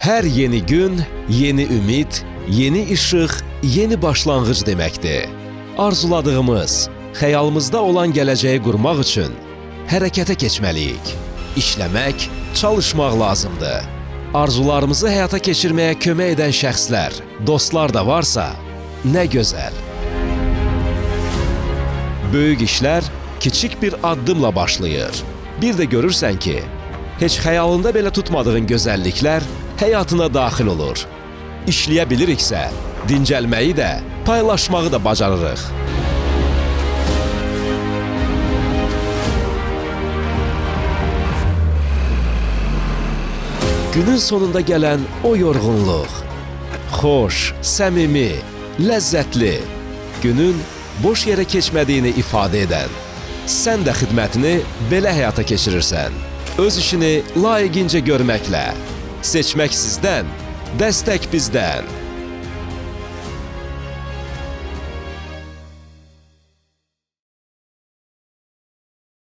Hər yeni gün, yeni ümid, yeni işıq, yeni başlanğıc deməkdir. Arzuladığımız, xəyalımızda olan gələcəyi qurmaq üçün hərəkətə keçməliyik. İşləmək, çalışmaq lazımdır. Arzularımızı həyata keçirməyə kömək edən şəxslər, dostlar da varsa, nə gözəl. Böyük işlər kiçik bir addımla başlayır. Bir də görürsən ki, heç xəyalında belə tutmadığın gözəlliklər həyatına daxil olur. İşləyə biliriksə, dincəlməyi də, paylaşmağı da bacarırıq. Günün sonunda gələn o yorğunluq, xoş, səmimi, ləzzətli, günün boş yerə keçmədiyini ifadə edən, sən də xidmətini belə həyata keçirirsən. Öz işini layiqincə görməklə, seçmək sizdən, dəstək bizdən.